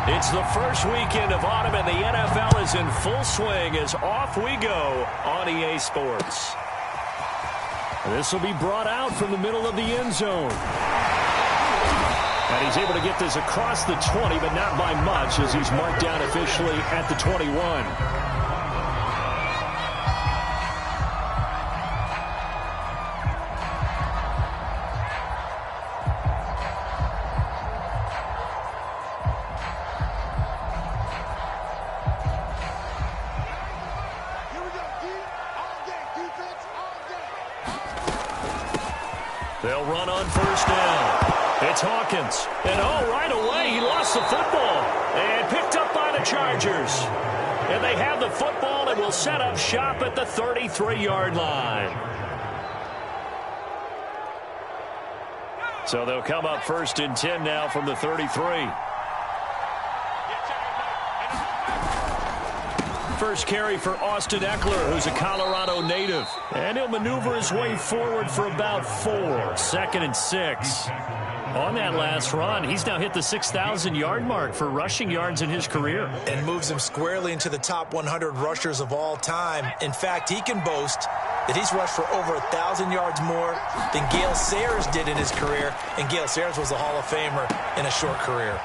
It's the first weekend of autumn, and the NFL is in full swing as off we go on EA Sports. This will be brought out from the middle of the end zone. And he's able to get this across the 20, but not by much, as he's marked down officially at the 21. They'll run on first down. It's Hawkins. And right away, he lost the football. And picked up by the Chargers. And they have the football and will set up shop at the 33-yard line. So they'll come up first and 10 now from the 33. First carry for Austin Eckler, who's a Colorado native. And he'll maneuver his way forward for about 4. 2nd and 6. On that last run, he's now hit the 6,000-yard mark for rushing yards in his career. And moves him squarely into the top 100 rushers of all time. In fact, he can boast that he's rushed for over 1,000 yards more than Gale Sayers did in his career. And Gale Sayers was a Hall of Famer in a short career.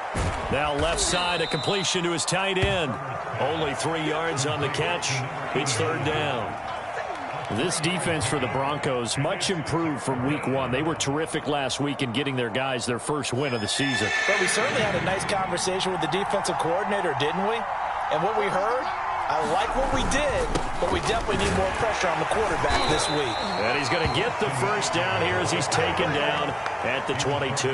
Now left side, a completion to his tight end. Only 3 yards on the catch. It's 3rd down. This defense for the Broncos, much improved from week 1. They were terrific last week in getting their guys their first win of the season. But we certainly had a nice conversation with the defensive coordinator, didn't we? And what we heard, I like what we did, but we definitely need more pressure on the quarterback this week. And he's going to get the first down here as he's taken down at the 22.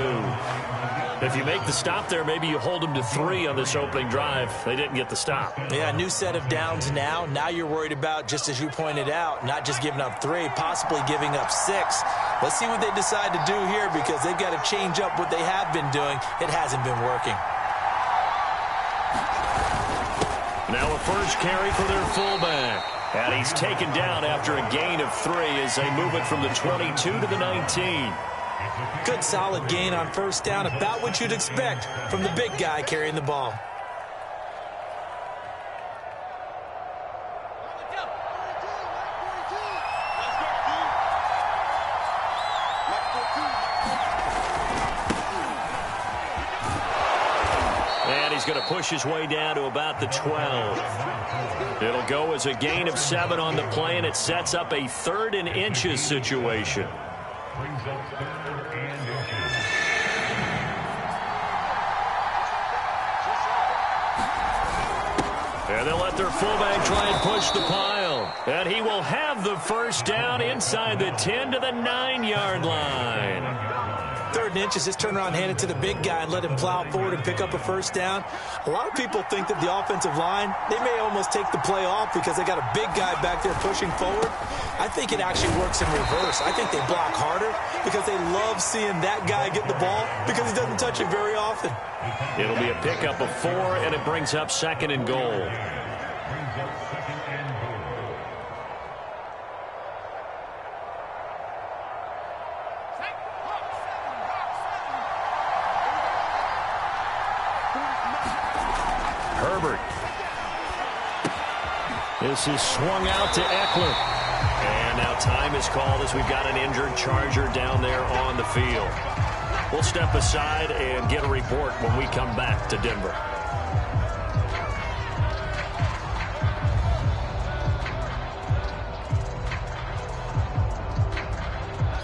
If you make the stop there, maybe you hold them to 3 on this opening drive. They didn't get the stop. Yeah, new set of downs now. Now you're worried about, just as you pointed out, not just giving up 3, possibly giving up 6. Let's see what they decide to do here, because they've got to change up what they have been doing. It hasn't been working. Now a first carry for their fullback. And he's taken down after a gain of 3 as they move it from the 22 to the 19. Good solid gain on first down, about what you'd expect from the big guy carrying the ball. And he's going to push his way down to about the 12. It'll go as a gain of 7 on the play, and it sets up a 3rd and inches situation. And they'll let their fullback try and push the pile. And he will have the first down inside the 10 to the 9-yard line. 3rd and inches, just turn around, hand it to the big guy and let him plow forward and pick up a first down. A lot of people think that the offensive line, they may almost take the play off because they got a big guy back there pushing forward. I think it actually works in reverse. I think they block harder because they love seeing that guy get the ball because he doesn't touch it very often. It'll be a pickup of 4, and it brings up 2nd and goal. Herbert. This is swung out to Eckler. And now time is called as we've got an injured Charger down there on the field. We'll step aside and get a report when we come back to Denver.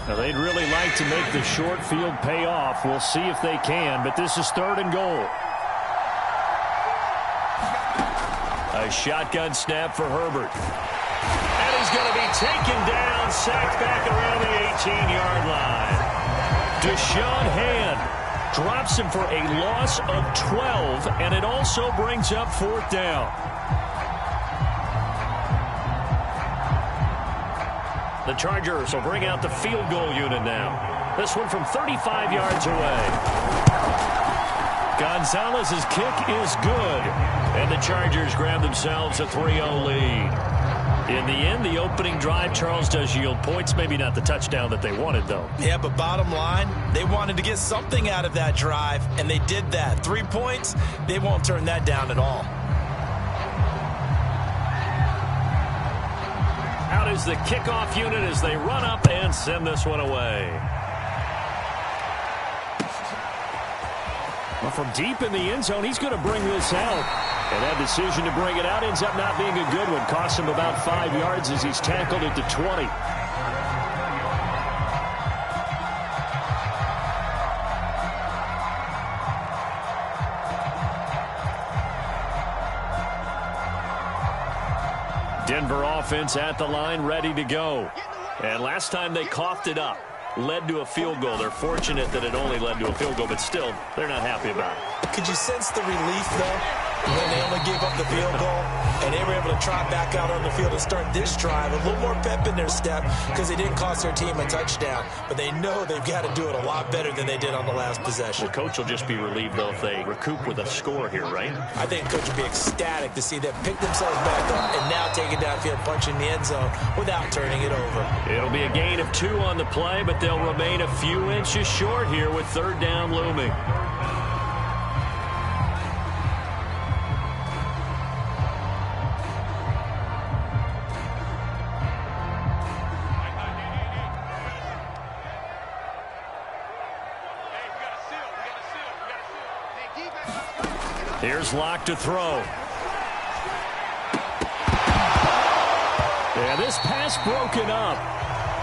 Now, they'd really like to make the short field pay off. We'll see if they can, but this is 3rd and goal. A shotgun snap for Herbert. And he's going to be taken down, sacked back around the 18-yard line. Deshaun Hand drops him for a loss of 12, and it also brings up 4th down. The Chargers will bring out the field goal unit now. This one from 35 yards away. Gonzalez's kick is good, and the Chargers grab themselves a 3-0 lead. In the end, the opening drive, Charles, does yield points. Maybe not the touchdown that they wanted, though. Yeah, but bottom line, they wanted to get something out of that drive, and they did that. 3 points, they won't turn that down at all. Out is the kickoff unit as they run up and send this one away. Well, from deep in the end zone, he's going to bring this out. And that decision to bring it out ends up not being a good one. Costs him about 5 yards as he's tackled at the 20. Denver offense at the line, ready to go. And last time they coughed it up, led to a field goal. They're fortunate that it only led to a field goal, but still, they're not happy about it. Could you sense the relief, though, when they only gave up the field goal and they were able to trot back out on the field and start this drive? A little more pep in their step because they didn't cost their team a touchdown, but they know they've got to do it a lot better than they did on the last possession. The coach will just be relieved, though, if they recoup with a score here, right? I think the coach will be ecstatic to see them pick themselves back up and now take it downfield, punching the end zone without turning it over. It'll be a gain of 2 on the play, but they'll remain a few inches short here with third down looming. Here's Locke to throw. And this pass broken up.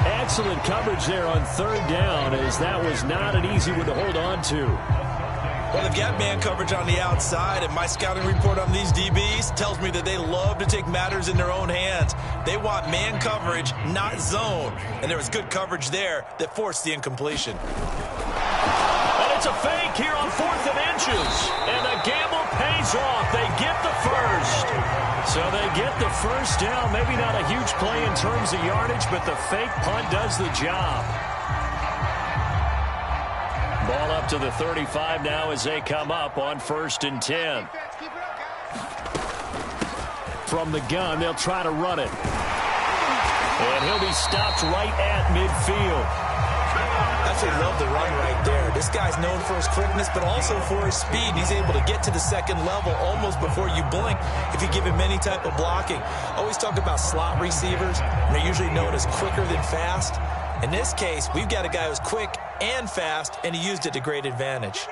Excellent coverage there on third down, as that was not an easy one to hold on to. Well, they've got man coverage on the outside, and my scouting report on these DBs tells me that they love to take matters in their own hands. They want man coverage, not zone. And there was good coverage there that forced the incompletion. And it's a fake here on 4th and inches. And the gamble pays off. They get the first. So they get the first down. Maybe not a huge play in terms of yardage, but the fake punt does the job. Ball up to the 35 now as they come up on 1st and 10. From the gun, they'll try to run it. And he'll be stopped right at midfield. I absolutely love the run right there. This guy's known for his quickness, but also for his speed. He's able to get to the second level almost before you blink if you give him any type of blocking. Always talk about slot receivers, and they're usually known as quicker than fast. In this case, we've got a guy who's quick and fast, and he used it to great advantage.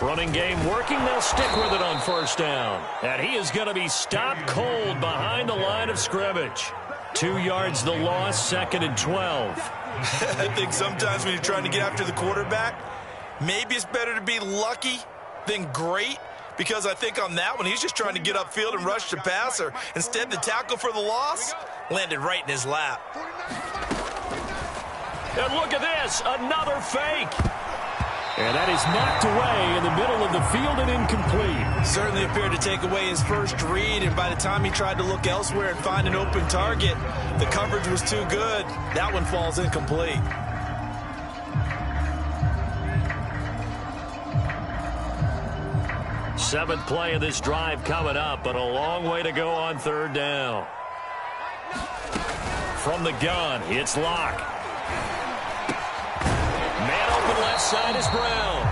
Running game working. They'll stick with it on first down. And he is going to be stopped cold behind the line of scrimmage. 2 yards the loss, 2nd and 12. I think sometimes when you're trying to get after the quarterback, maybe it's better to be lucky than great, because I think on that one, he's just trying to get upfield and rush the passer. Instead, the tackle for the loss landed right in his lap. And look at this, another fake. And that is knocked away in the middle of the field and incomplete. Certainly appeared to take away his first read, and by the time he tried to look elsewhere and find an open target, the coverage was too good. That one falls incomplete. Seventh play of this drive coming up, but a long way to go on third down. From the gun, it's Locke. Man open left side is Brown.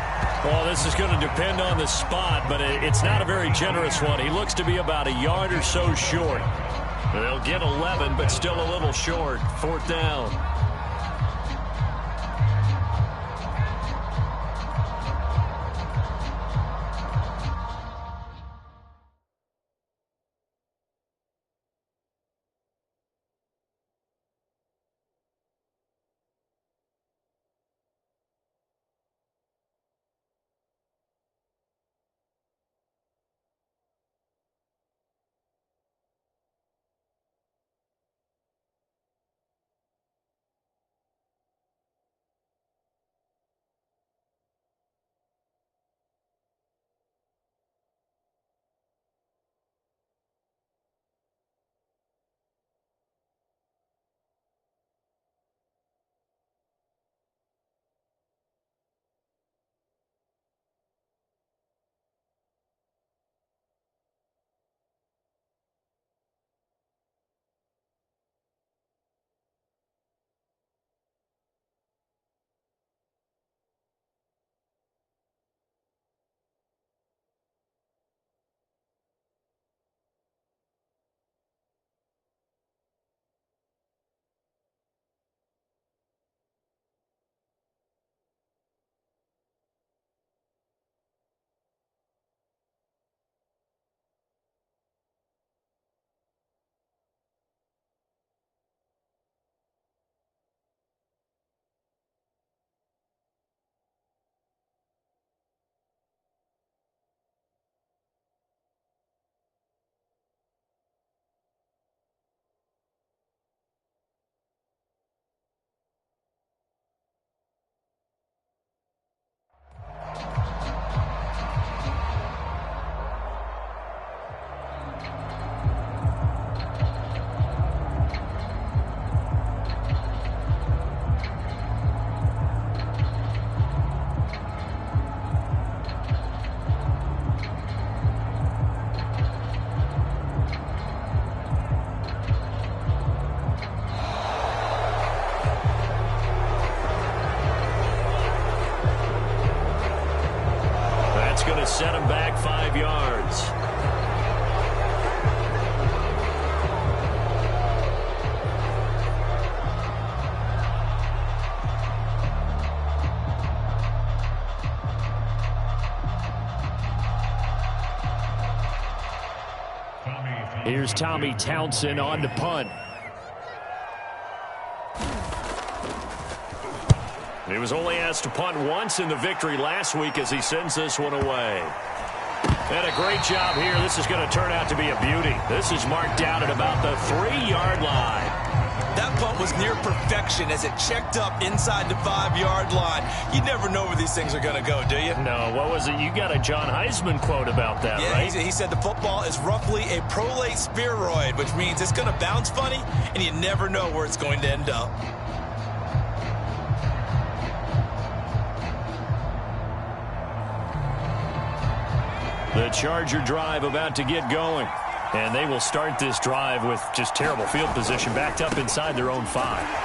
Well, this is going to depend on the spot, but it's not a very generous one. He looks to be about a yard or so short. They'll get 11, but still a little short. Fourth down. set him back 5 yards. Here's Tommy Townsend on to punt. He was only asked to punt once in the victory last week as he sends this one away. And a great job here. This is going to turn out to be a beauty. This is marked down at about the 3-yard line. That punt was near perfection as it checked up inside the 5-yard line. You never know where these things are going to go, do you? No, what was it? You got a John Heisman quote about that, yeah, right? He said the football is roughly a prolate spheroid, which means it's going to bounce funny, and you never know where it's going to end up. The Charger drive about to get going. And they will start this drive with just terrible field position, backed up inside their own 5.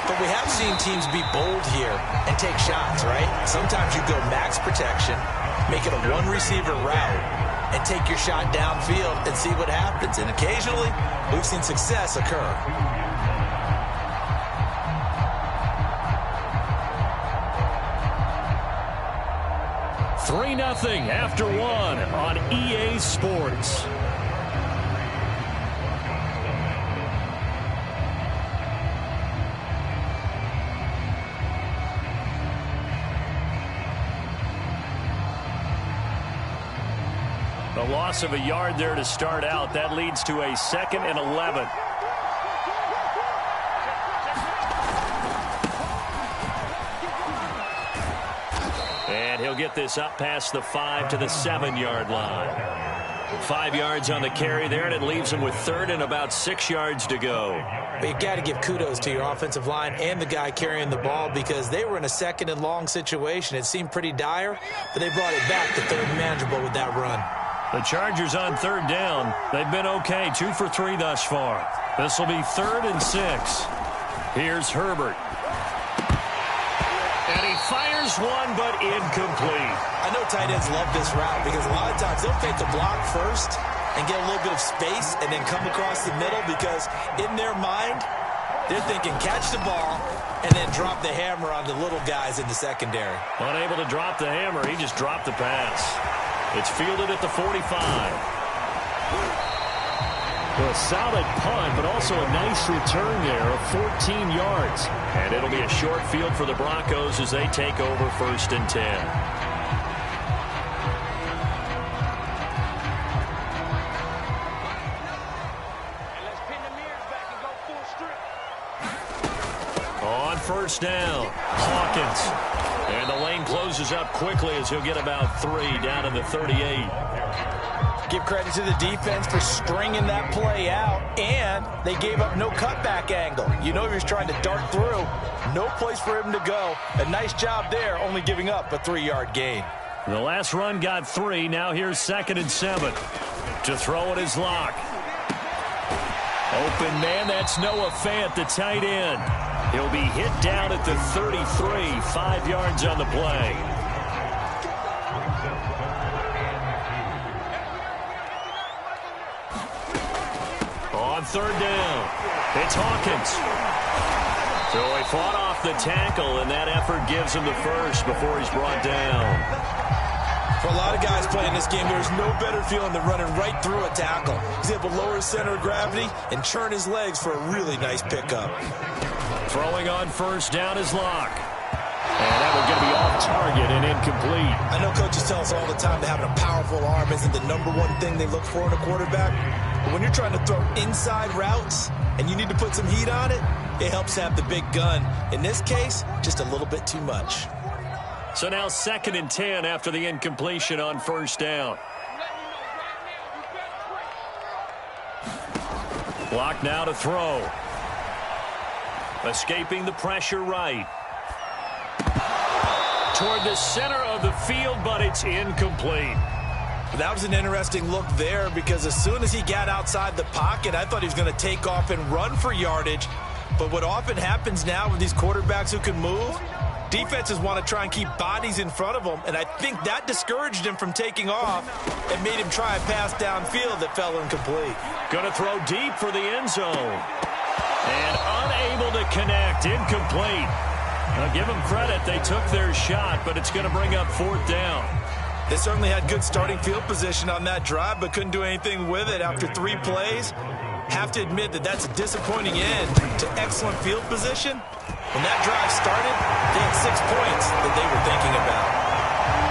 But we have seen teams be bold here and take shots, right? Sometimes you go max protection, make it a one-receiver route, and take your shot downfield and see what happens. And occasionally, we've seen success occur. Nothing after 1 on EA Sports. A loss of a yard there to start out. That leads to a 2nd and 11. And he'll get this up past the 5 to the 7-yard line. 5 yards on the carry there, and it leaves him with 3rd and about 6 yards to go. But you've got to give kudos to your offensive line and the guy carrying the ball because they were in a 2nd and long situation. It seemed pretty dire, but they brought it back to 3rd and manageable with that run. The Chargers on 3rd down. They've been okay, 2 for 3 thus far. This will be 3rd and 6. Here's Herbert. And he fires one, but incomplete. I know tight ends love this route because a lot of times they'll fake the block first and get a little bit of space and then come across the middle because in their mind, they're thinking catch the ball and then drop the hammer on the little guys in the secondary. Unable to drop the hammer, he just dropped the pass. It's fielded at the 45. A solid punt, but also a nice return there of 14 yards. And it'll be a short field for the Broncos as they take over 1st and 10. On 1st down, Hawkins. And the lane closes up quickly as he'll get about 3 down to the 38. Give credit to the defense for stringing that play out, and they gave up no cutback angle. You know he was trying to dart through. No place for him to go. A nice job there, only giving up a 3-yard gain. The last run got 3. Now here's 2nd and 7. To throw it is Locke. Open man, that's Noah Fant, the tight end. He'll be hit down at the 33, 5 yards on the play. On 3rd down, it's Hawkins. So he fought off the tackle, and that effort gives him the first before he's brought down. For a lot of guys playing this game, there's no better feeling than running right through a tackle. He's able to lower his center of gravity and churn his legs for a really nice pickup. Throwing on 1st down is Locke. And that one's going to be off target and incomplete. I know coaches tell us all the time that having a powerful arm isn't the #1 thing they look for in a quarterback. But when you're trying to throw inside routes and you need to put some heat on it, it helps have the big gun. In this case, just a little bit too much. So now 2nd and 10 after the incompletion on 1st down. Locke now to throw. Escaping the pressure right. Toward the center of the field, but it's incomplete. That was an interesting look there because as soon as he got outside the pocket, I thought he was going to take off and run for yardage. But what often happens now with these quarterbacks who can move, Defenses want to try and keep bodies in front of them, and I think that discouraged him from taking off and made him try a pass downfield that fell incomplete. Going to throw deep for the end zone. And unable to connect, incomplete. Now give them credit, they took their shot, but it's going to bring up 4th down. They certainly had good starting field position on that drive, but couldn't do anything with it after 3 plays. Have to admit that that's a disappointing end to excellent field position. When that drive started, they had 6 points that they were thinking about.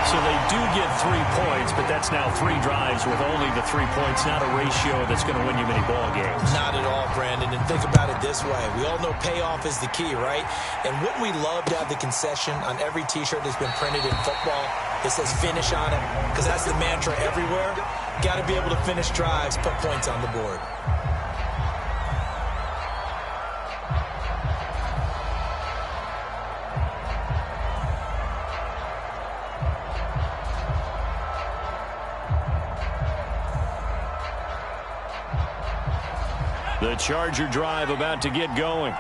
So they do get 3 points, but that's now 3 drives with only the 3 points, not a ratio that's going to win you many ball games. Not at all, Brandon, and think about it this way. We all know payoff is the key, right? And wouldn't we love to have the concession on every T-shirt that's been printed in football that says finish on it? Because that's the mantra everywhere. Got to be able to finish drives, put points on the board. The Charger drive about to get going.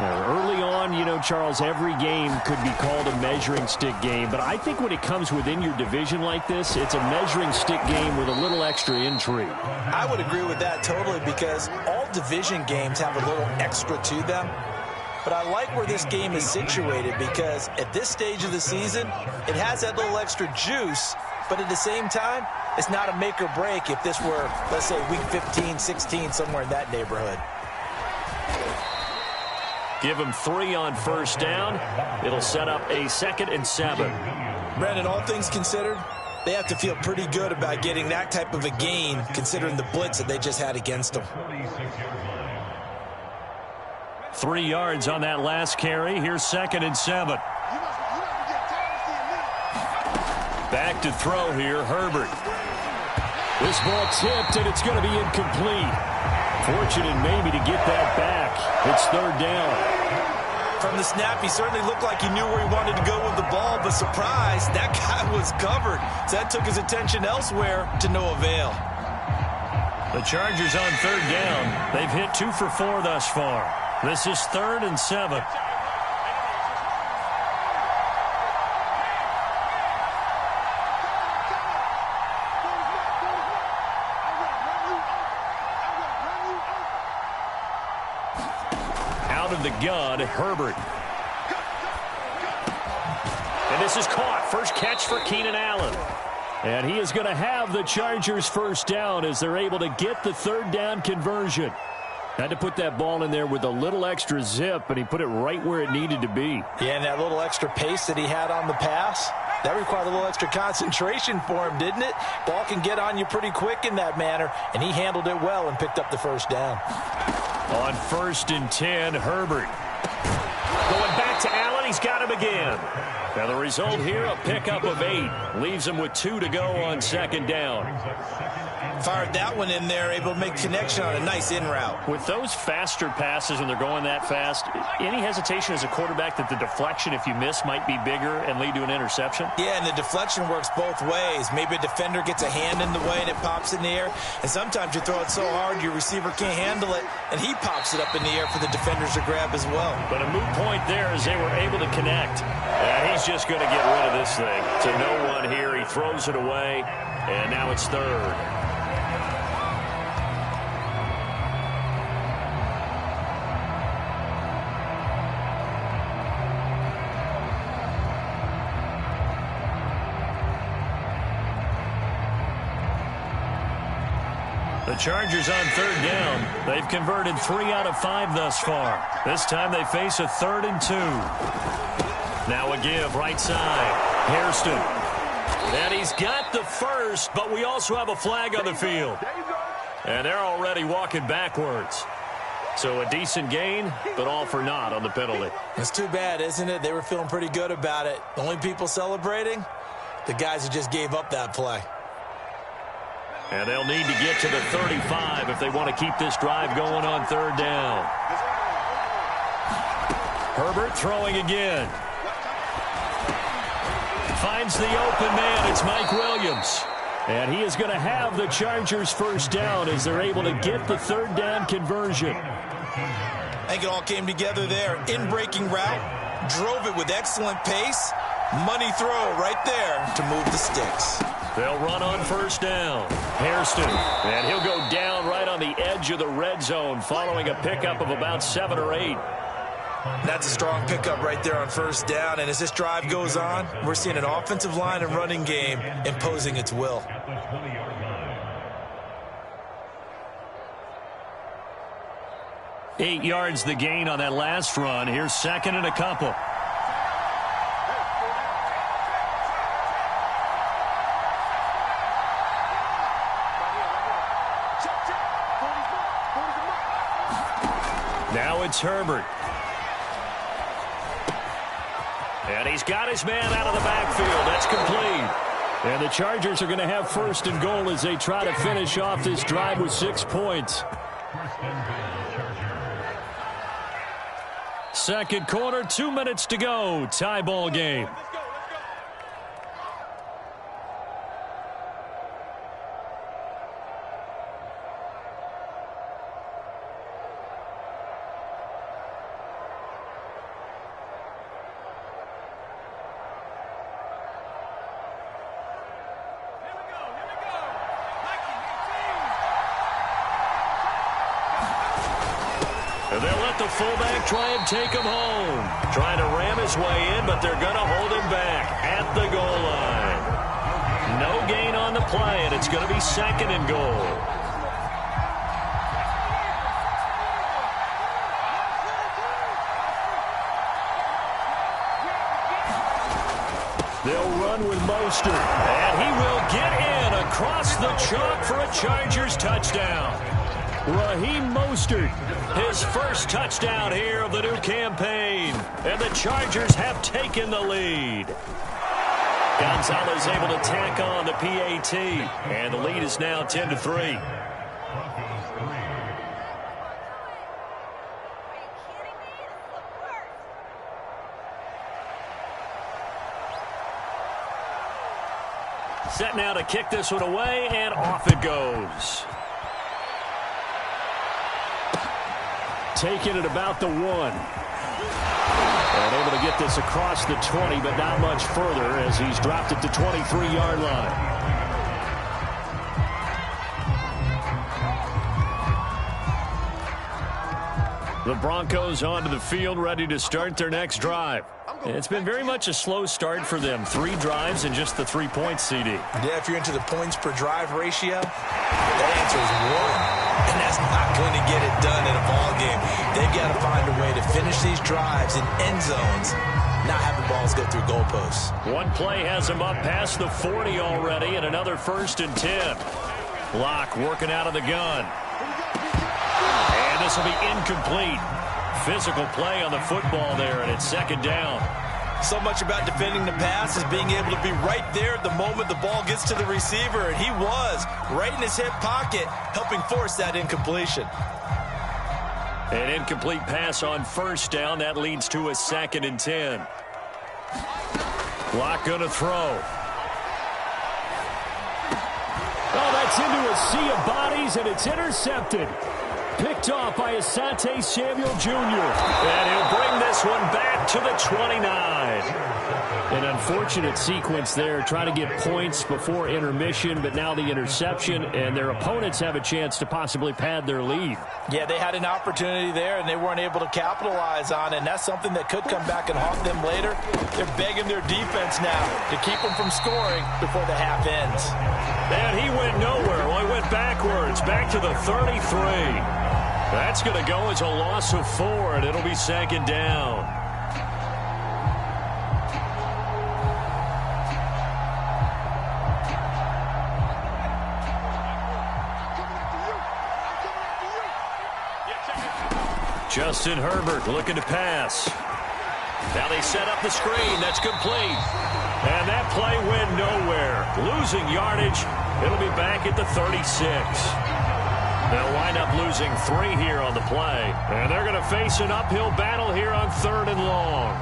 Early on, you know, Charles, every game could be called a measuring stick game. But I think when it comes within your division like this, it's a measuring stick game with a little extra intrigue. I would agree with that totally because all division games have a little extra to them. But I like where this game is situated because at this stage of the season, it has that little extra juice. But at the same time, it's not a make or break if this were, let's say, week 15, 16, somewhere in that neighborhood. Give them 3 on 1st down. It'll set up a 2nd and 7. Brandon, all things considered, they have to feel pretty good about getting that type of a gain considering the blitz that they just had against them. 3 yards on that last carry. Here's 2nd and 7. Back to throw here, Herbert. This ball tipped, and it's going to be incomplete. Fortunate maybe to get that back. It's 3rd down. From the snap, he certainly looked like he knew where he wanted to go with the ball, but surprise, that guy was covered. So that took his attention elsewhere to no avail. The Chargers on 3rd down. They've hit 2 for 4 thus far. This is 3rd and 7. Out of the gun, Herbert. And this is caught. First catch for Keenan Allen. And he is going to have the Chargers 1st down as they're able to get the 3rd down conversion. Had to put that ball in there with a little extra zip, and he put it right where it needed to be. Yeah, and that little extra pace that he had on the pass, that required a little extra concentration for him, didn't it? Ball can get on you pretty quick in that manner, and he handled it well and picked up the 1st down. On 1st and 10, Herbert. Going back to Allen, he's got him again. Now the result here, a pickup of 8. Leaves him with 2 to go on 2nd down. Fired that one in there, able to make connection on a nice in route. With those faster passes when they're going that fast, any hesitation as a quarterback that the deflection, if you miss, might be bigger and lead to an interception? Yeah, and the deflection works both ways. Maybe a defender gets a hand in the way and it pops in the air. And sometimes you throw it so hard your receiver can't handle it, and he pops it up in the air for the defenders to grab as well. But a moot point there as they were able to connect. And he's just going to get rid of this thing. To no one here. He throws it away, and now it's 3rd. The Chargers on 3rd down. They've converted 3 out of 5 thus far. This time they face a 3rd and 2. Now a give right side. Hairston. And he's got the 1st, but we also have a flag on the field. And they're already walking backwards. So a decent gain, but all for naught on the penalty. It's too bad, isn't it? They were feeling pretty good about it. The only people celebrating, the guys who just gave up that play. And they'll need to get to the 35 if they want to keep this drive going on 3rd down. Herbert throwing again. Finds the open man. It's Mike Williams. And he is going to have the Chargers 1st down as they're able to get the 3rd down conversion. I think it all came together there. In-breaking route. Drove it with excellent pace. Money throw right there to move the sticks. They'll run on first down. Hairston, and he'll go down right on the edge of the red zone following a pickup of about 7 or 8. That's a strong pickup right there on first down. And as this drive goes on, we're seeing an offensive line and running game imposing its will. Eight yards the gain on that last run. Here's second and a couple. Now it's Herbert. And he's got his man out of the backfield. That's complete. And the Chargers are going to have first and goal as they try to finish off this drive with 6 points. Second quarter, 2 minutes to go. Tie ball game. They'll let the fullback try and take him home. Trying to ram his way in, but they're going to hold him back at the goal line. No gain on the play, and it's going to be second and goal. They'll run with Mostert, and he will get in across the chalk for a Chargers touchdown. Raheem Mostert, his first touchdown here of the new campaign. And the Chargers have taken the lead. Gonzalez able to tack on the PAT. And the lead is now 10-3. Set now to kick this one away, and off it goes. Taking it about the 1. And able to get this across the 20, but not much further as he's dropped it to 23-yard line. The Broncos onto the field, ready to start their next drive. It's been very much a slow start for them. 3 drives and just the 3 points, CD. Yeah, if you're into the points per drive ratio, that answer is 1. And that's not going to get it done in a ball game. They've got to find a way to finish these drives in end zones, not having balls go through goalposts. One play has him up past the 40 already, and another 1st and 10. Locke working out of the gun. And this will be incomplete. Physical play on the football there, and it's second down. So much about defending the pass is being able to be right there at the moment the ball gets to the receiver, and he was right in his hip pocket, helping force that incompletion. An incomplete pass on first down. That leads to a 2nd and 10. Locke going to throw. Oh, that's into a sea of bodies, and it's intercepted. Picked off by Asante Samuel Jr. And he'll bring this one back to the 29. An unfortunate sequence there, trying to get points before intermission, but now the interception, and their opponents have a chance to possibly pad their lead. Yeah, they had an opportunity there, and they weren't able to capitalize on it, and that's something that could come back and haunt them later. They're begging their defense now to keep them from scoring before the half ends. And he went nowhere. Well, he went backwards, back to the 33. That's going to go as a loss of 4, and it'll be second down. Justin Herbert looking to pass. Now they set up the screen. That's complete. And that play went nowhere. Losing yardage. It'll be back at the 36. They'll wind up losing 3 here on the play. And they're going to face an uphill battle here on 3rd and long.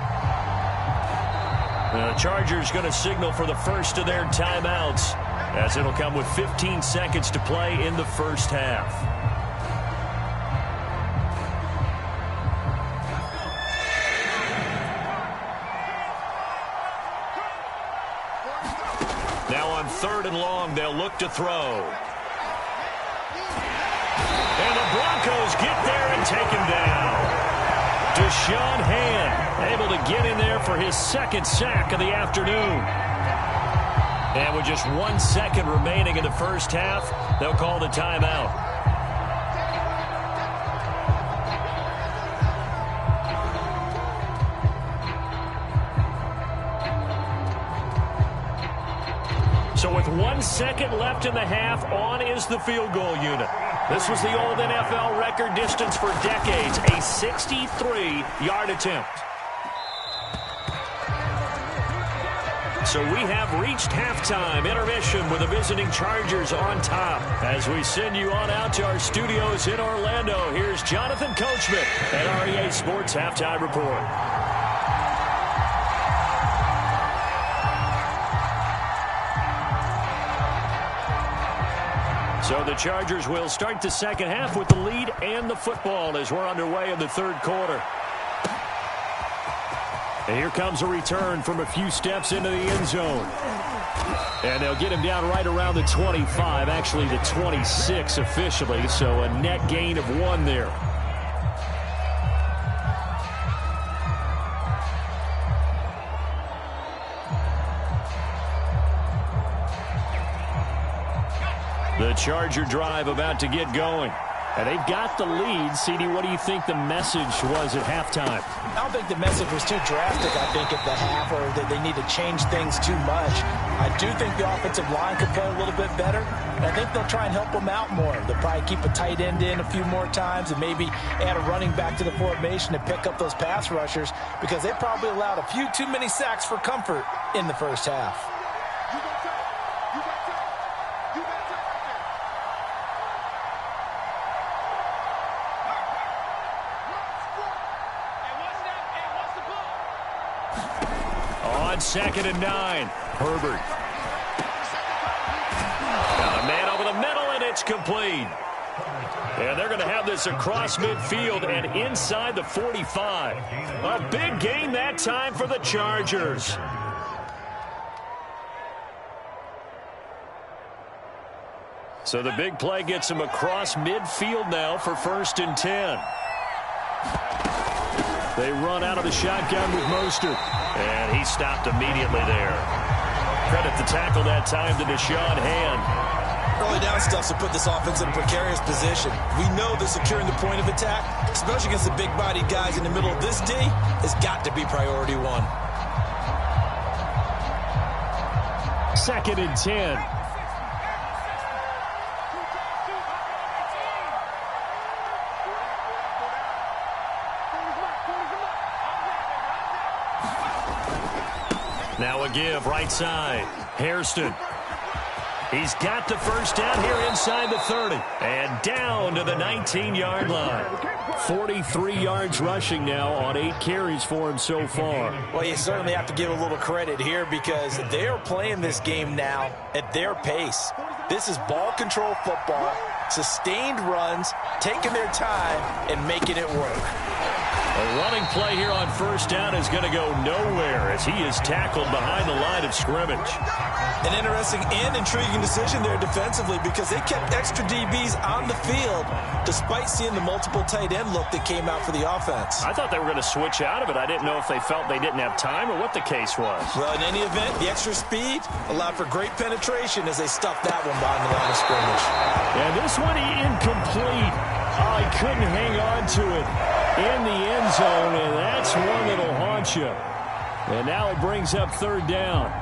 The Chargers going to signal for the first of their timeouts, as it'll come with 15 seconds to play in the first half. on 3rd and long. They'll look to throw. And the Broncos get there and take him down. Deshaun Hand able to get in there for his 2nd sack of the afternoon. And with just 1 second remaining in the first half, they'll call the timeout. So with 1 second left in the half, on is the field goal unit. This was the old NFL record distance for decades, a 63-yard attempt. So we have reached halftime intermission with the visiting Chargers on top. As we send you on out to our studios in Orlando, here's Jonathan Coachman at REA Sports Halftime Report. So the Chargers will start the second half with the lead and the football as we're underway in the 3rd quarter. And here comes a return from a few steps into the end zone. And they'll get him down right around the 25, actually the 26 officially, so a net gain of 1 there. The Charger drive about to get going. And they've got the lead. CD, what do you think the message was at halftime? I don't think the message was too drastic, I think, at the half, or that they need to change things too much. I do think the offensive line could play a little bit better, and I think they'll try and help them out more. They'll probably keep a tight end in a few more times and maybe add a running back to the formation to pick up those pass rushers, because they probably allowed a few too many sacks for comfort in the first half. On 2nd and 9, Herbert. Got a man over the middle, and it's complete. And they're going to have this across midfield and inside the 45. A big gain that time for the Chargers. So the big play gets him across midfield now for 1st and 10. They run out of the shotgun with Mostert. And he stopped immediately there. Credit the tackle that time to Deshaun Hand. Early down stuff to put this offense in a precarious position. We know that securing the point of attack, especially against the big-bodied guys in the middle of this D, has got to be priority 1. 2nd and 10. Now a give, right side. Hairston. He's got the first down here inside the 30. And down to the 19-yard line. 43 yards rushing now on 8 carries for him so far. Well, you certainly have to give a little credit here because they're playing this game now at their pace. This is ball control football, sustained runs, taking their time, and making it work. A running play here on 1st down is going to go nowhere as he is tackled behind the line of scrimmage. An interesting and intriguing decision there defensively because they kept extra DBs on the field despite seeing the multiple tight end look that came out for the offense. I thought they were going to switch out of it. I didn't know if they felt they didn't have time or what the case was. Well, in any event, the extra speed allowed for great penetration as they stuffed that one behind the line of scrimmage. And this one incomplete. Oh, he couldn't hang on to it in the end zone, and that's one that'll haunt you. And now it brings up 3rd down.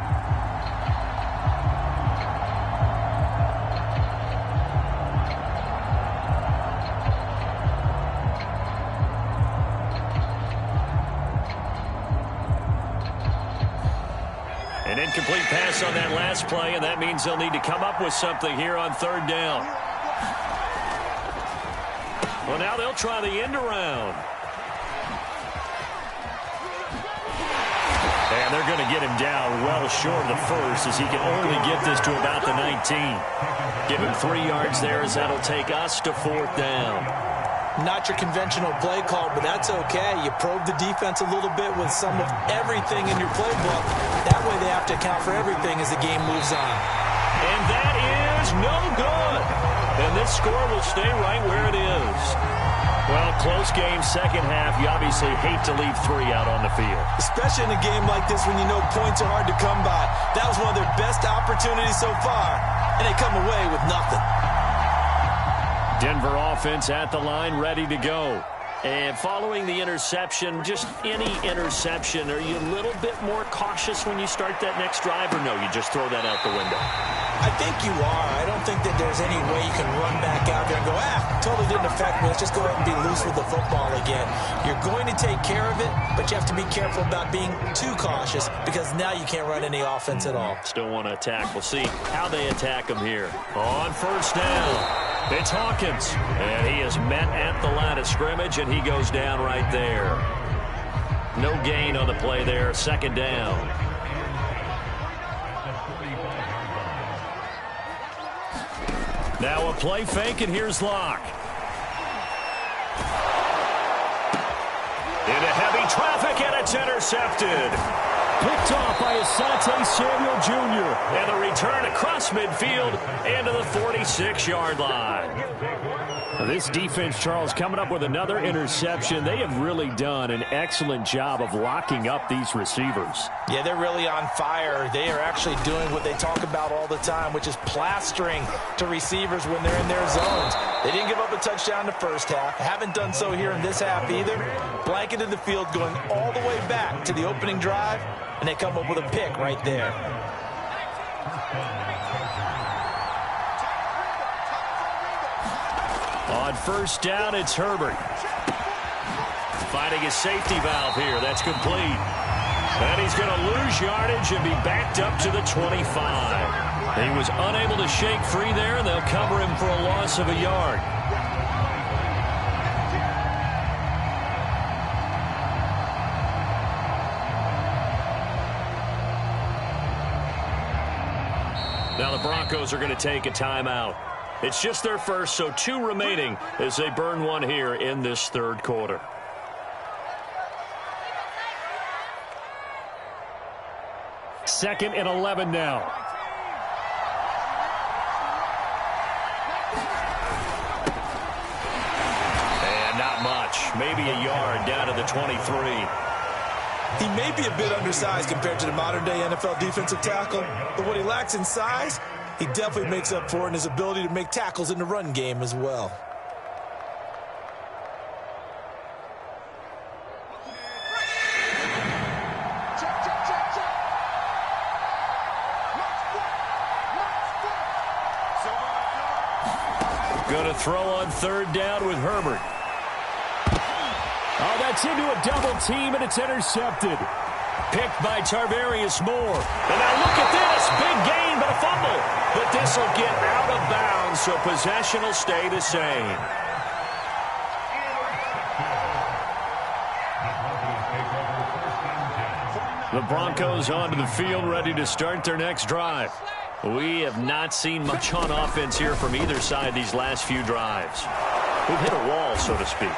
An incomplete pass on that last play, and that means they'll need to come up with something here on 3rd down. Well, now they'll try the end around. And they're going to get him down well short of the first as he can only get this to about the 19. Give him 3 yards there as that'll take us to 4th down. Not your conventional play call, but that's okay. You probe the defense a little bit with some of everything in your playbook. That way they have to account for everything as the game moves on. And that is no good. And this score will stay right where it is. Well, close game, second half. You obviously hate to leave 3 out on the field. Especially in a game like this when you know points are hard to come by. That was one of their best opportunities so far, and they come away with nothing. Denver offense at the line, ready to go. And following the interception, just any interception, are you a little bit more cautious when you start that next drive, or no, you just throw that out the window? I think you are. I don't think that there's any way you can run back out there and go, totally didn't affect me. Let's just go ahead and be loose with the football again. You're going to take care of it, but you have to be careful about being too cautious because now you can't run any offense at all. Still want to attack. We'll see how they attack them here. On first down. It's Hawkins, and he is met at the line of scrimmage, and he goes down right there. No gain on the play there, second down. Now a play fake, and here's Locke. Into heavy traffic, and it's intercepted. Picked off by Asante Samuel Jr. And a return across midfield into the 46-yard line. Now this defense, Charles, coming up with another interception. They have really done an excellent job of locking up these receivers. Yeah, they're really on fire. They are actually doing what they talk about all the time, which is plastering to receivers when they're in their zones. They didn't give up a touchdown in the first half. Haven't done so here in this half either. Blanketed the field going all the way back to the opening drive, and they come up with a pick right there. On first down, it's Herbert. Finding his safety valve here. That's complete. And he's going to lose yardage and be backed up to the 25. He was unable to shake free there, and they'll cover him for a loss of a yard. Now the Broncos are going to take a timeout. It's just their first, so 2 remaining as they burn one here in this third quarter. Second and 11 now. And not much. Maybe a yard down to the 23. He may be a bit undersized compared to the modern-day NFL defensive tackle, but what he lacks in size, he definitely makes up for in his ability to make tackles in the run game as well. Going to throw on third down with Herbert. Oh, that's into a double team, and it's intercepted. Picked by Tarvarius Moore. And now look at this. Big gain, but a fumble. But this will get out of bounds, so possession will stay the same. The Broncos onto the field, ready to start their next drive. We have not seen much on offense here from either side these last few drives. We've hit a wall, so to speak.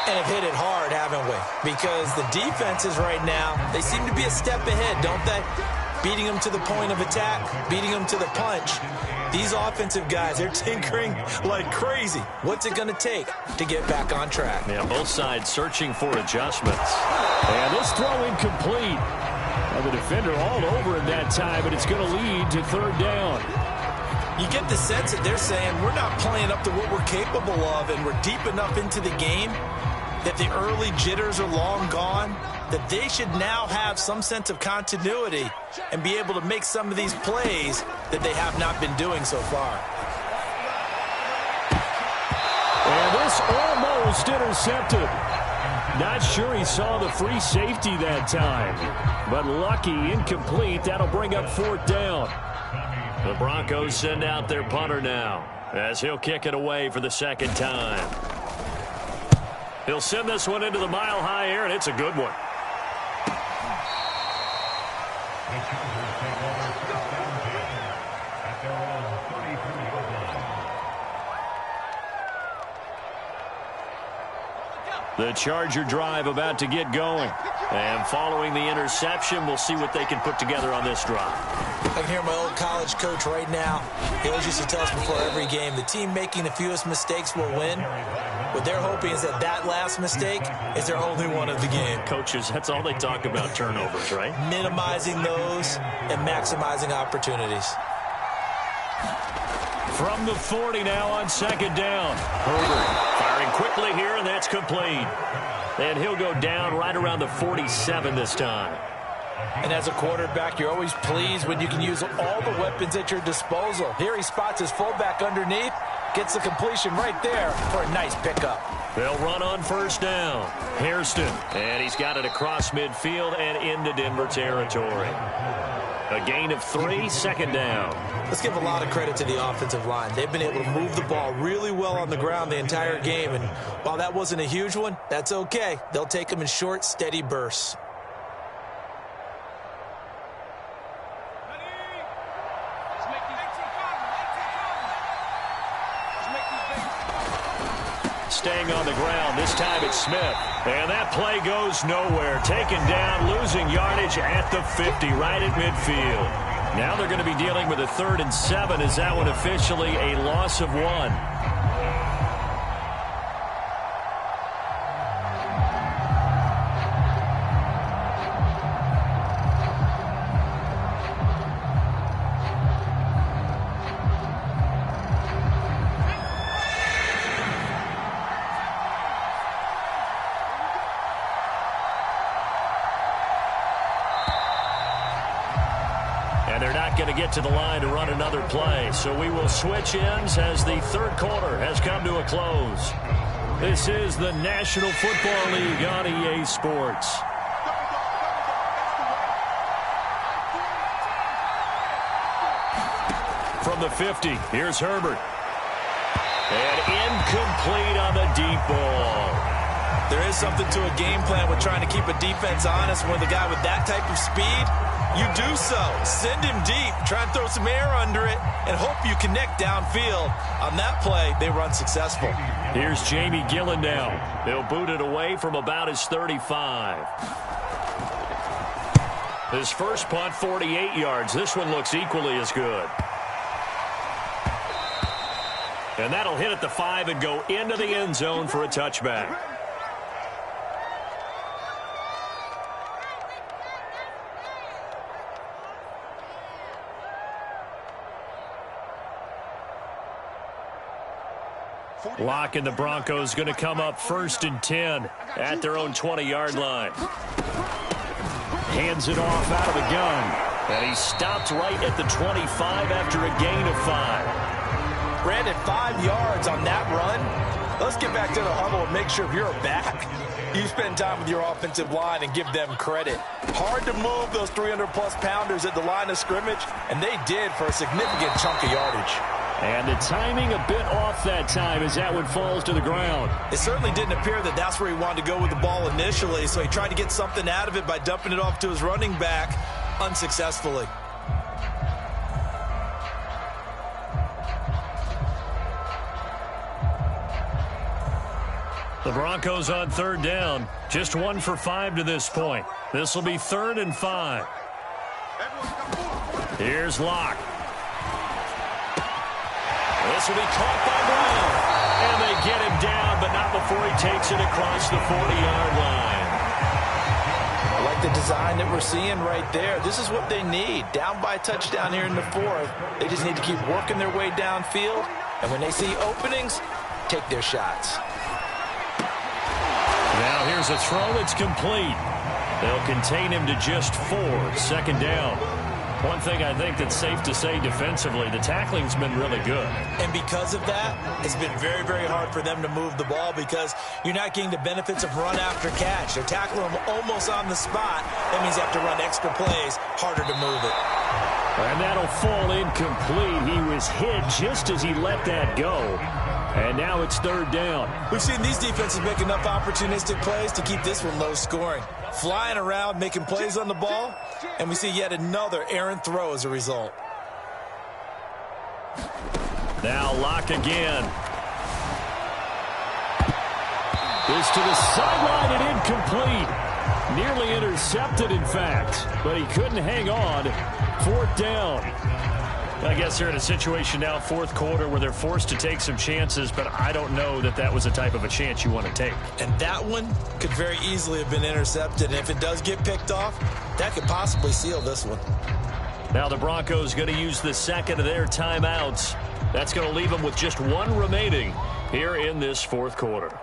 And have hit it hard, haven't we? Because the defenses right now, they seem to be a step ahead, don't they? Beating them to the point of attack, beating them to the punch. These offensive guys, they're tinkering like crazy. What's it going to take to get back on track? Yeah, both sides searching for adjustments. And this throw incomplete. Well, the defender all over him that time, but it's going to lead to third down. You get the sense that they're saying we're not playing up to what we're capable of, and we're deep enough into the game that the early jitters are long gone, that they should now have some sense of continuity and be able to make some of these plays that they have not been doing so far. And this almost intercepted. Not sure he saw the free safety that time, but lucky, incomplete. That'll bring up fourth down. The Broncos send out their punter now as he'll kick it away for the second time. He'll send this one into the mile-high air, and it's a good one. The Charger drive about to get going. And following the interception, we'll see what they can put together on this drive. I can hear my old college coach right now. He always used to tell us before every game, the team making the fewest mistakes will win. What they're hoping is that last mistake is their only one of the game. Coaches, that's all they talk about, turnovers, right? Minimizing those and maximizing opportunities. From the 40 now on second down. Herbert firing quickly here, and that's complete. And he'll go down right around the 47 this time. And as a quarterback, you're always pleased when you can use all the weapons at your disposal. Here he spots his fullback underneath, gets the completion right there for a nice pickup. They'll run on first down. Hairston, and he's got it across midfield and into Denver territory. A gain of 3, second down. Let's give a lot of credit to the offensive line. They've been able to move the ball really well on the ground the entire game. And while that wasn't a huge one, that's okay. They'll take them in short, steady bursts. Staying on the ground, this time it's Smith. And that play goes nowhere. Taken down, losing yardage at the 50, right at midfield. Now they're going to be dealing with a 3rd and 7. Is that one officially a loss of 1? They're not going to get to the line to run another play. So we will switch ends as the third quarter has come to a close. This is the National Football League on EA Sports. From the 50, here's Herbert. And incomplete on the deep ball. There is something to a game plan with trying to keep a defense honest. With a guy with that type of speed, you do so. Send him deep. Try and throw some air under it and hope you connect downfield. On that play, they run successful. Here's Jamie Gillen now. They'll boot it away from about his 35. His first punt, 48 yards. This one looks equally as good. And that'll hit at the 5 and go into the end zone for a touchback. Locke and the Broncos going to come up 1st and 10 at their own 20-yard line. Hands it off out of the gun. And he stopped right at the 25 after a gain of 5. Brandon, 5 yards on that run. Let's get back to the huddle and make sure if you're a back, you spend time with your offensive line and give them credit. Hard to move those 300-plus pounders at the line of scrimmage, and they did for a significant chunk of yardage. And the timing a bit off that time as that one falls to the ground. It certainly didn't appear that that's where he wanted to go with the ball initially, so he tried to get something out of it by dumping it off to his running back unsuccessfully. The Broncos on 3rd down. Just 1 for 5 to this point. This will be 3rd and 5. Here's Locke. This will be caught by Brown. And they get him down, but not before he takes it across the 40-yard line. I like the design that we're seeing right there. This is what they need. Down by a touchdown here in the 4th. They just need to keep working their way downfield. And when they see openings, take their shots. Now here's a throw that's complete. They'll contain him to just 4. 2nd down. One thing I think that's safe to say defensively, the tackling's been really good. And because of that, it's been very, very hard for them to move the ball because you're not getting the benefits of run after catch. They're tackling them almost on the spot. That means you have to run extra plays, harder to move it. And that'll fall incomplete. He was hit just as he let that go. And now it's 3rd down. We've seen these defenses make enough opportunistic plays to keep this one low scoring. Flying around, making plays on the ball, and we see yet another errant throw as a result. Now Locke again. This is to the sideline and incomplete. Nearly intercepted, in fact, but he couldn't hang on. 4th down. I guess they're in a situation now, 4th quarter, where they're forced to take some chances, but I don't know that that was the type of a chance you want to take. And that one could very easily have been intercepted. And if it does get picked off, that could possibly seal this one. Now the Broncos going to use the second of their timeouts. That's going to leave them with just one remaining here in this 4th quarter.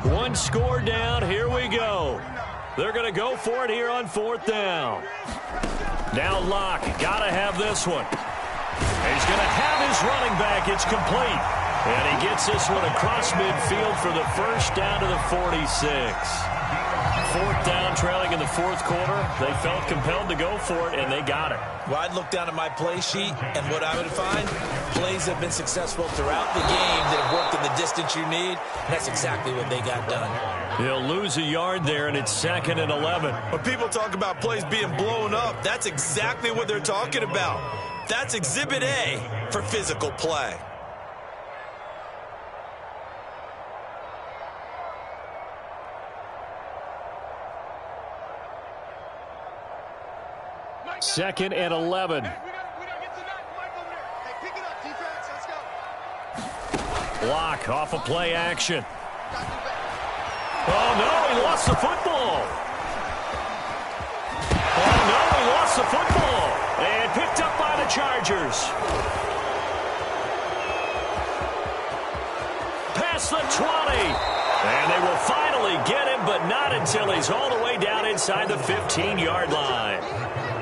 One score down. Here we go. They're going to go for it here on 4th down. Now Locke. Got to have this one. He's going to have his running back. It's complete. And he gets this one across midfield for the first down to the 46. 4th down, trailing in the 4th quarter. They felt compelled to go for it, and they got it. Well, I'd look down at my play sheet, and what I would find, plays have been successful throughout the game that have worked in the distance you need, and that's exactly what they got done. He'll lose a yard there, and it's 2nd and 11. When people talk about plays being blown up, that's exactly what they're talking about. That's Exhibit A for physical play. Second and 11. Block off of play action. Oh, no, he lost the football. Oh, no, he lost the football. And picked up by the Chargers. Past the 20. And they will finally get him, but not until he's all the way down inside the 15-yard line.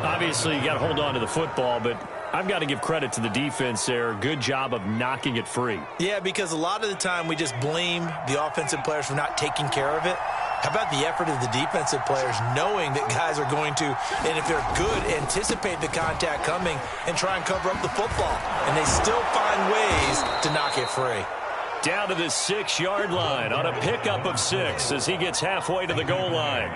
Obviously, you got to hold on to the football, but I've got to give credit to the defense there. Good job of knocking it free. Yeah, because a lot of the time we just blame the offensive players for not taking care of it. How about the effort of the defensive players knowing that guys are going to, and if they're good, anticipate the contact coming and try and cover up the football. And they still find ways to knock it free. Down to the 6-yard line on a pickup of 6 as he gets halfway to the goal line.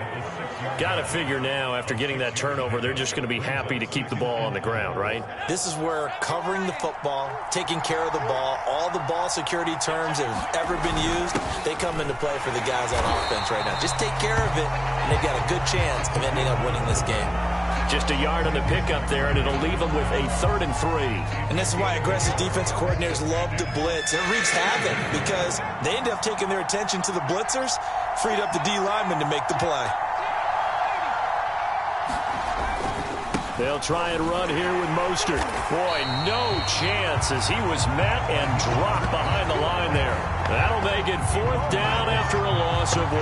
Got to figure now, after getting that turnover, they're just going to be happy to keep the ball on the ground, right? This is where covering the football, taking care of the ball, all the ball security terms that have ever been used, they come into play for the guys on offense right now. Just take care of it, and they've got a good chance of ending up winning this game. Just a yard on the pickup there, and it'll leave them with a 3rd and 3. And this is why aggressive defense coordinators love to blitz. It wreaks havoc because they end up taking their attention to the blitzers, freed up the D lineman to make the play. They'll try and run here with Mostert. Boy, no chance as he was met and dropped behind the line there. That'll make it 4th down after a loss of 1.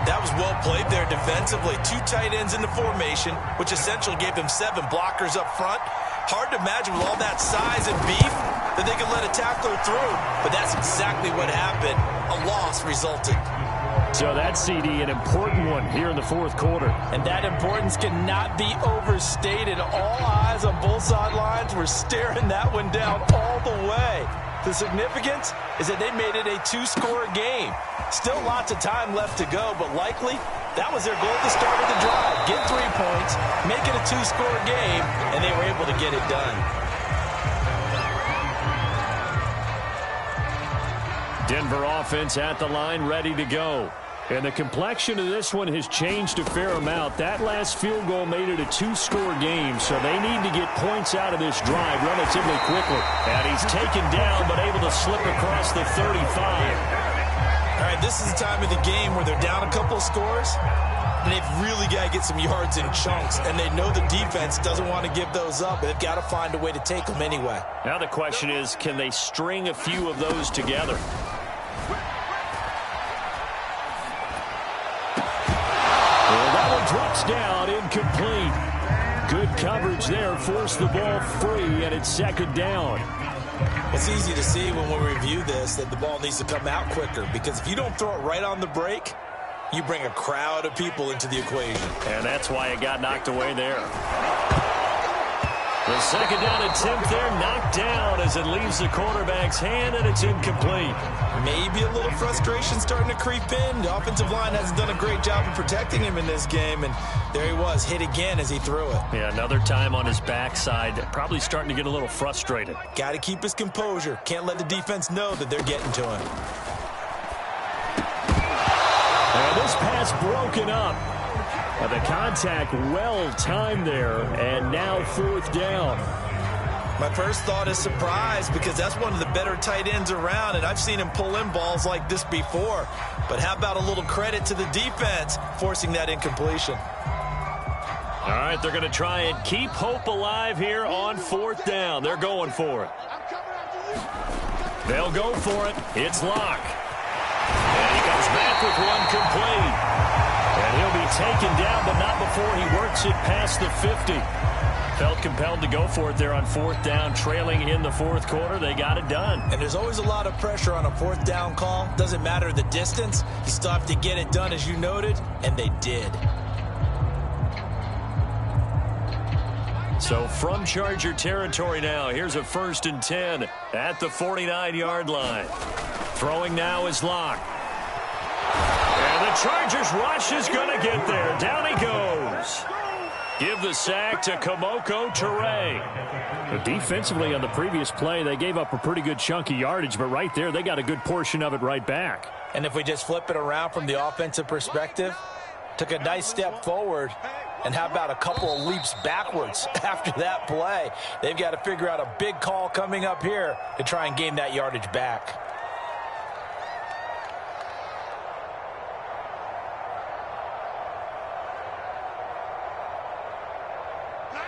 That was well played there defensively. 2 tight ends in the formation, which essentially gave them 7 blockers up front. Hard to imagine with all that size and beef that they could let a tackler through. But that's exactly what happened. A loss resulted. So that CD, an important one here in the 4th quarter. And that importance cannot be overstated. All eyes on both sidelines were staring that one down all the way. The significance is that they made it a 2-score game. Still lots of time left to go, but likely that was their goal at the start of the drive. Get 3 points, make it a 2-score game, and they were able to get it done. Denver offense at the line, ready to go. And the complexion of this one has changed a fair amount. That last field goal made it a 2-score game, so they need to get points out of this drive relatively quickly. And he's taken down, but able to slip across the 35. All right, this is the time of the game where they're down a couple of scores, and they've really got to get some yards in chunks, and they know the defense doesn't want to give those up, but they've got to find a way to take them anyway. Now the question is, can they string a few of those together? Drops down, incomplete. Good coverage there, forced the ball free, and it's 2nd down. It's easy to see when we review this that the ball needs to come out quicker, because if you don't throw it right on the break, you bring a crowd of people into the equation. And that's why it got knocked away there. The second down attempt there knocked down as it leaves the quarterback's hand, and it's incomplete. Maybe a little frustration starting to creep in. The offensive line hasn't done a great job of protecting him in this game, and there he was, hit again as he threw it. Yeah, another time on his backside, probably starting to get a little frustrated. Got to keep his composure. Can't let the defense know that they're getting to him. And this pass broken up. The contact well timed there, and now fourth down. My first thought is surprise because that's one of the better tight ends around, and I've seen him pull in balls like this before. But how about a little credit to the defense forcing that incompletion? All right, they're going to try and keep hope alive here on fourth down. They're going for it. They'll go for it. It's Locke. And he comes back with one complete. And he'll be taken down, but not before he works it past the 50. Felt compelled to go for it there on fourth down, trailing in the fourth quarter. They got it done. And there's always a lot of pressure on a fourth down call. Doesn't matter the distance. You still have to get it done, as you noted, and they did. So from Charger territory now, here's a 1st and 10 at the 49-yard line. Throwing now is Locke. And the Chargers rush is going to get there. Down he goes. Give the sack to Kamoko Toure. Defensively on the previous play, they gave up a pretty good chunk of yardage, but right there, they got a good portion of it right back. And if we just flip it around from the offensive perspective, took a nice step forward, and how about a couple of leaps backwards after that play? They've got to figure out a big call coming up here to try and gain that yardage back.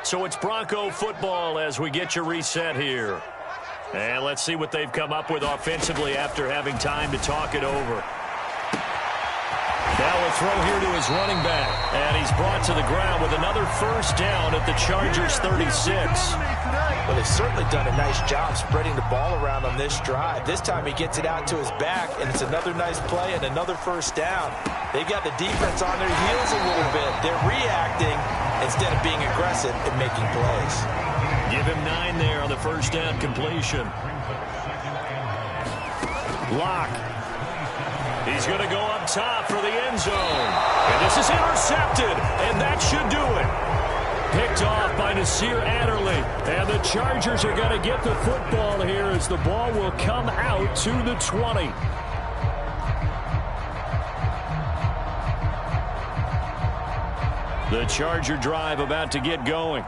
So it's Bronco football as we get you reset here. And let's see what they've come up with offensively after having time to talk it over. Now a throw here to his running back. And he's brought to the ground with another first down at the Chargers 36. Well, they've certainly done a nice job spreading the ball around on this drive. This time he gets it out to his back, and it's another nice play and another first down. They've got the defense on their heels a little bit. They're reacting instead of being aggressive and making plays. Give him 9 there on the first down completion. Locke. He's going to go up top for the end zone. And this is intercepted, and that should do it. Picked off by Nasir Adderley. And the Chargers are going to get the football here as the ball will come out to the 20. The Charger drive about to get going.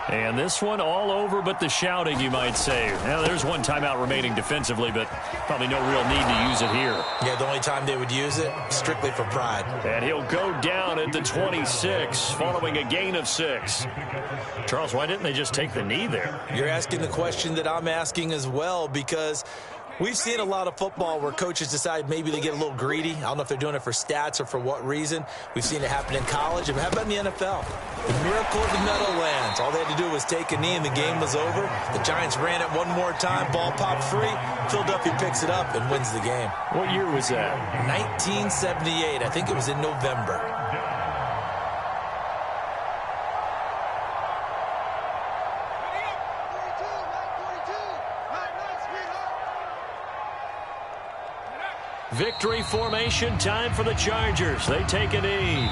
And this one all over but the shouting, you might say. Now, there's one timeout remaining defensively, but probably no real need to use it here. Yeah, the only time they would use it, strictly for pride. And he'll go down at the 26, following a gain of 6. Charles, why didn't they just take the knee there? You're asking the question that I'm asking as well, because we've seen a lot of football where coaches decide maybe they get a little greedy. I don't know if they're doing it for stats or for what reason. We've seen it happen in college. And how about in the NFL? The miracle of the Meadowlands. All they had to do was take a knee and the game was over. The Giants ran it one more time. Ball popped free. Philadelphia picks it up and wins the game. What year was that? 1978. I think it was in November. Victory formation time for the Chargers. They take a knee.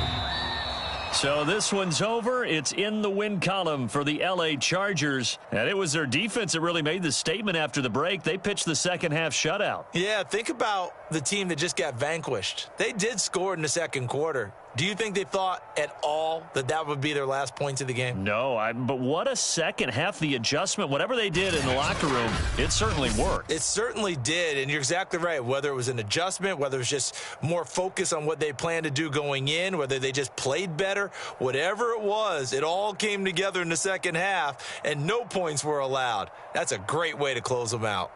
So this one's over. It's in the win column for the L.A. Chargers. And it was their defense that really made the statement after the break. They pitched the second half shutout. Yeah, think about the team that just got vanquished. They did score in the second quarter. Do you think they thought at all that that would be their last points of the game? No, but what a second half. The adjustment, whatever they did in the locker room, it certainly worked. It certainly did, and you're exactly right. Whether it was an adjustment, whether it was just more focus on what they planned to do going in, whether they just played better, whatever it was, it all came together in the second half, and no points were allowed. That's a great way to close them out.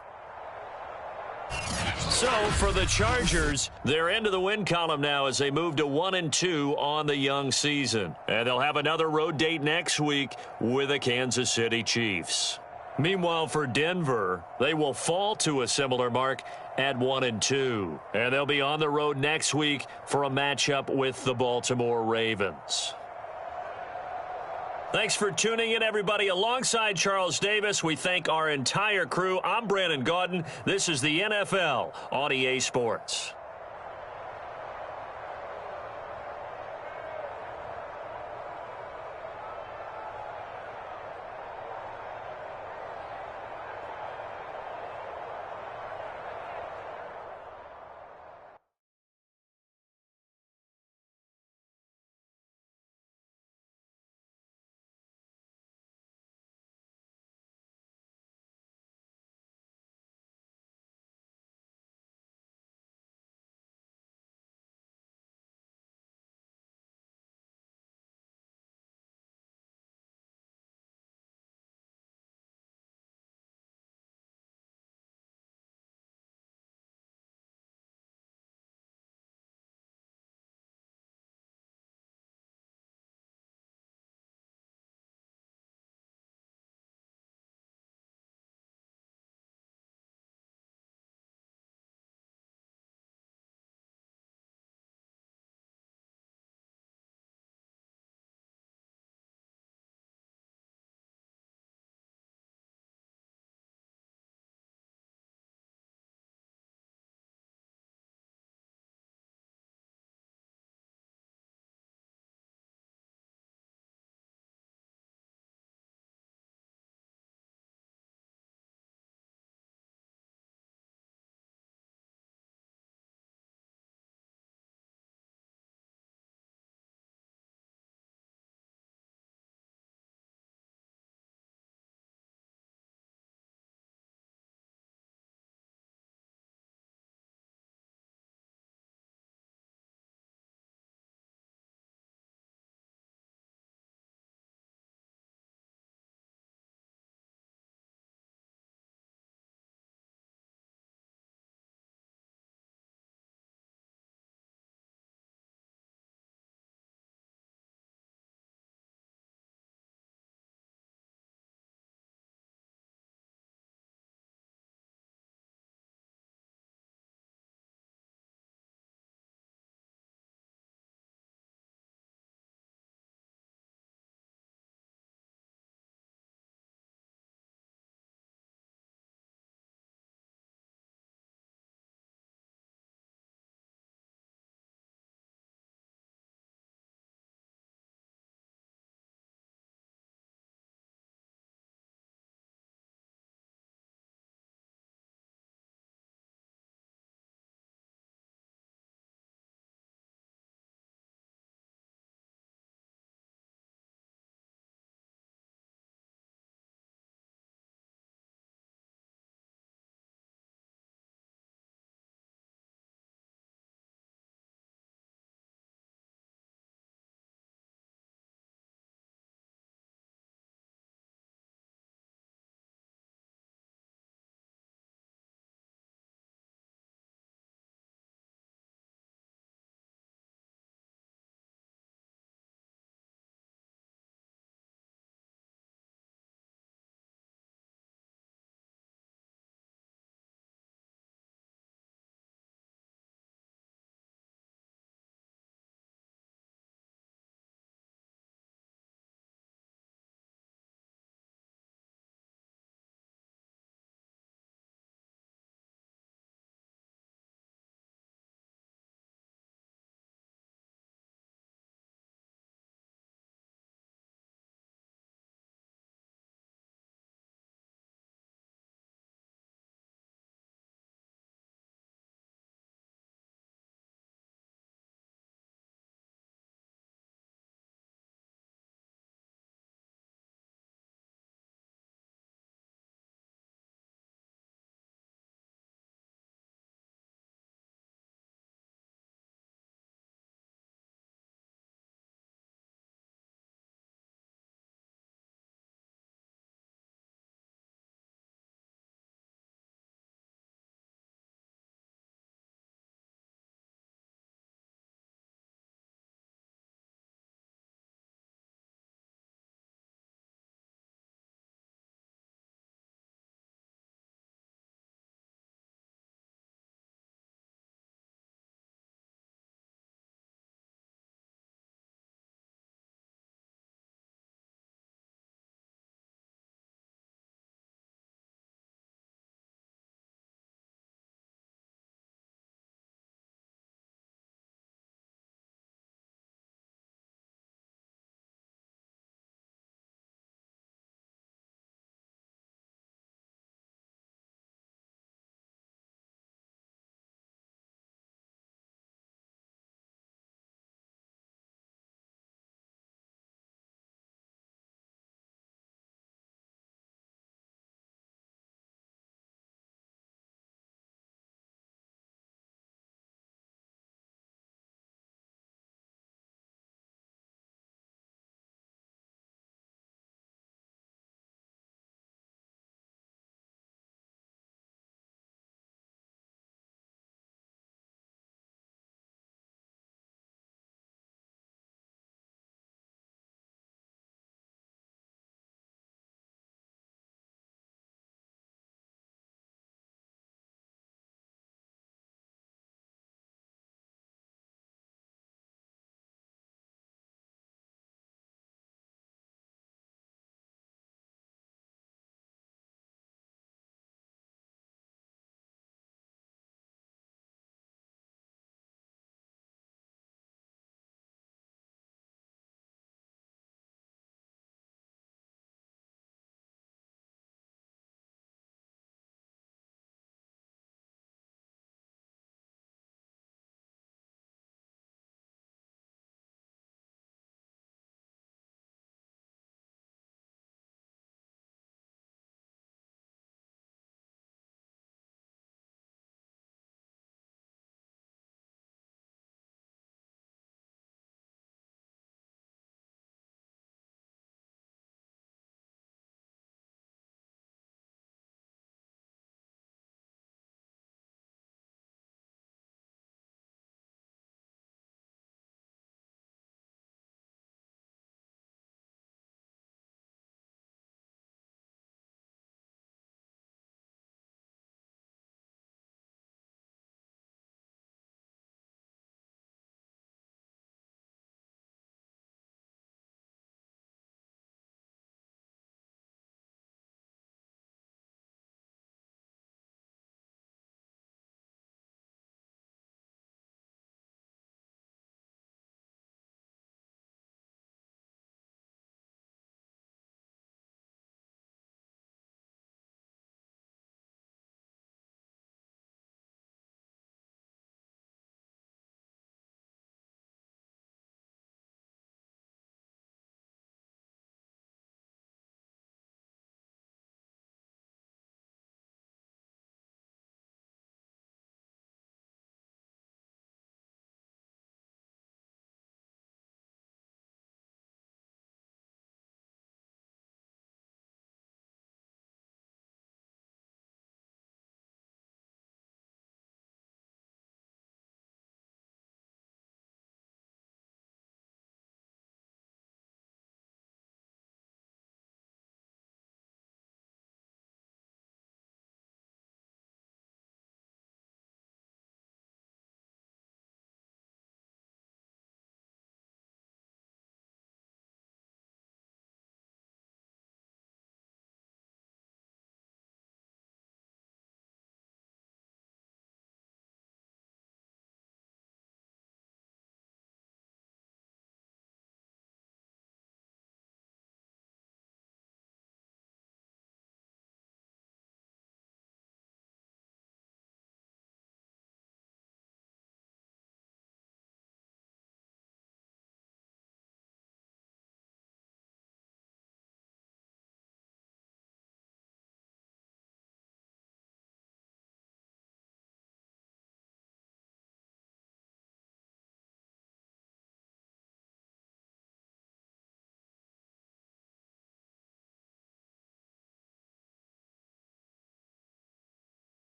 So for the Chargers, they're into the win column now as they move to 1-2 on the young season. And they'll have another road date next week with the Kansas City Chiefs. Meanwhile, for Denver, they will fall to a similar mark at 1-2. And they'll be on the road next week for a matchup with the Baltimore Ravens. Thanks for tuning in, everybody. Alongside Charles Davis, we thank our entire crew. I'm Brandon Gaudin. This is the NFL on EA Sports.